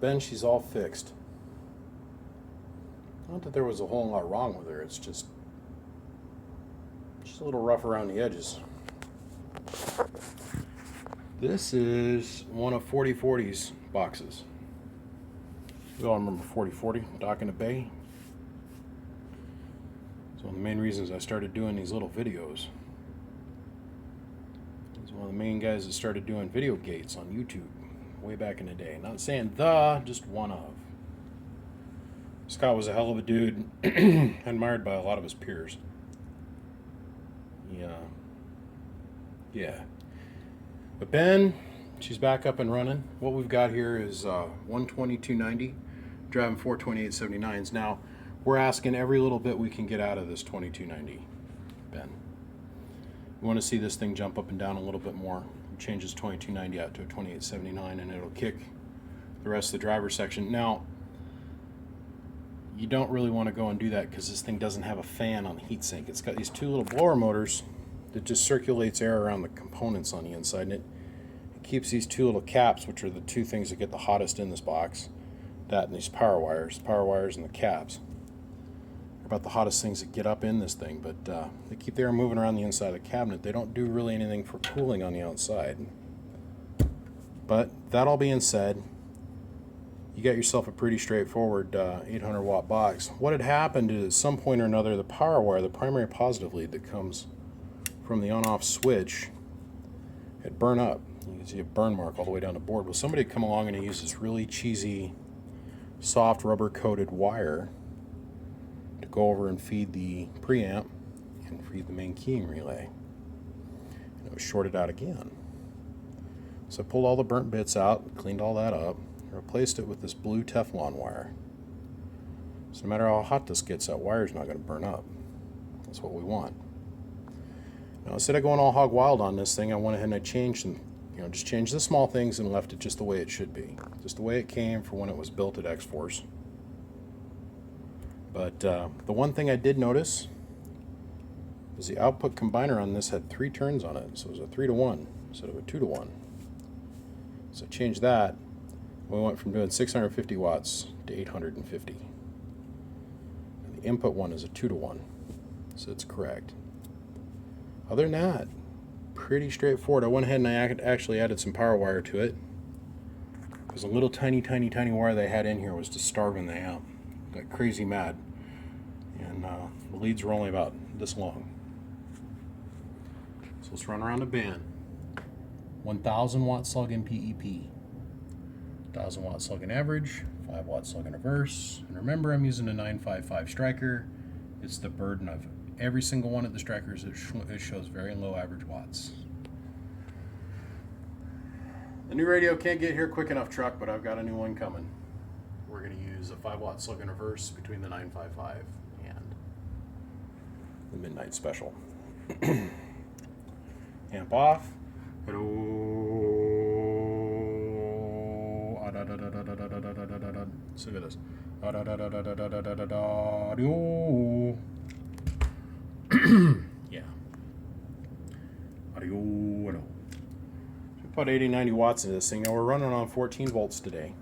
Ben, she's all fixed. Not that there was a whole lot wrong with her, it's just she's a little rough around the edges. This is one of 4040's boxes. We all remember 4040, Dock in the Bay. It's one of the main reasons I started doing these little videos. He's one of the main guys that started doing video gates on YouTube way back in the day. Not saying just one of. Scott was a hell of a dude, admired by a lot of his peers. Yeah. But Ben, she's back up and running. What we've got here is 12290 driving 42879s. Now, we're asking every little bit we can get out of this 2290, Ben. We want to see this thing jump up and down a little bit more. Change this 2290 out to a 2879 and it'll kick the rest of the driver's section. Now, you don't really want to go and do that because this thing doesn't have a fan on the heatsink. It's got these two little blower motors that just circulates air around the components on the inside, and it keeps these two little caps, which are the two things that get the hottest in this box. That and these power wires and the caps are about the hottest things that get up in this thing, but they keep the air moving around the inside of the cabinet. They don't do really anything for cooling on the outside. But that all being said, you got yourself a pretty straightforward 800 watt box. What had happened is at some point or another, the power wire, the primary positive lead that comes from the on-off switch, had burned up. You can see a burn mark all the way down the board. Well, somebody had come along and they used this really cheesy, soft rubber-coated wire to go over and feed the preamp and feed the main keying relay. And it was shorted out again. So I pulled all the burnt bits out, cleaned all that up, and replaced it with this blue Teflon wire. So no matter how hot this gets, that wire's not going to burn up. That's what we want. Now, instead of going all hog wild on this thing, I went ahead and I changed and just changed the small things and left it just the way it should be, just the way it came for when it was built at X-Force. But the one thing I did notice was the output combiner on this had 3 turns on it, so it was a 3-to-1 instead of a 2-to-1. So I changed that. We went from doing 650 watts to 850. And the input one is a 2-to-1, so it's correct. Other than that, pretty straightforward. I went ahead and I actually added some power wire to it, because a little tiny wire they had in here was just starving the amp. Got crazy mad, and the leads were only about this long. So let's run around the band. 1000 watt slug in PEP, 1000 watt slug in average, 5 watt slug in reverse, and remember I'm using a 955 Striker. It's the burden of every single one of the Strikers. It shows very low average watts. The new radio can't get here quick enough, truck, but I've got a new one coming. We're going to use a 5 watt slug in reverse between the 955 and the Midnight Special. Amp off. Let's look at this. Yeah. We put 80-90 watts into this thing. Now we're running on 14 volts today.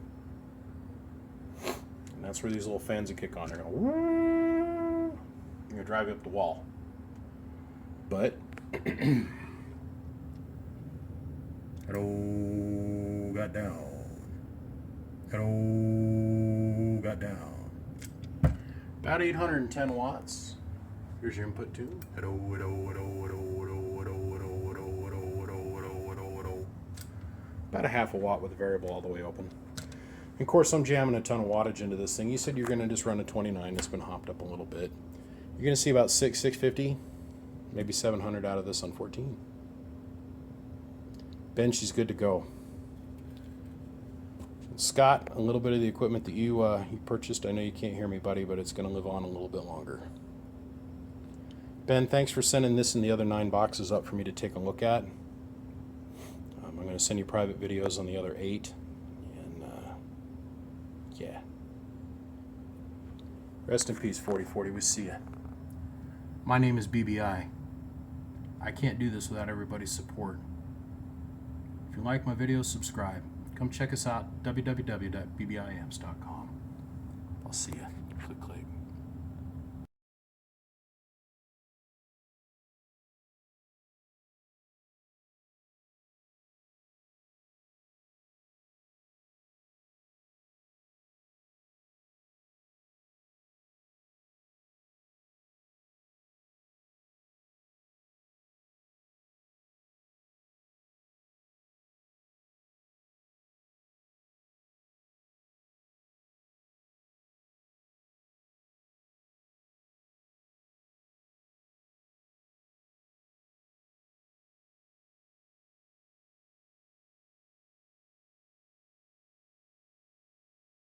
And that's where these little fans that kick on. They're going to drive you up the wall. But got down. Got down. About 810 watts. Here's your input tune. About a half a watt with the variable all the way open. And of course, I'm jamming a ton of wattage into this thing. You said you're going to just run a 29. It's been hopped up a little bit. You're going to see about 650, maybe 700 out of this on 14. Ben, she's good to go. Scott, a little bit of the equipment that you purchased, I know you can't hear me, buddy, but it's going to live on a little bit longer. Ben, thanks for sending this and the other 9 boxes up for me to take a look at. I'm going to send you private videos on the other 8. And, yeah. Rest in peace, 4040. We see ya. My name is BBI. I can't do this without everybody's support. If you like my videos, subscribe. come check us out, www.bbiamps.com. I'll see you. Click, click.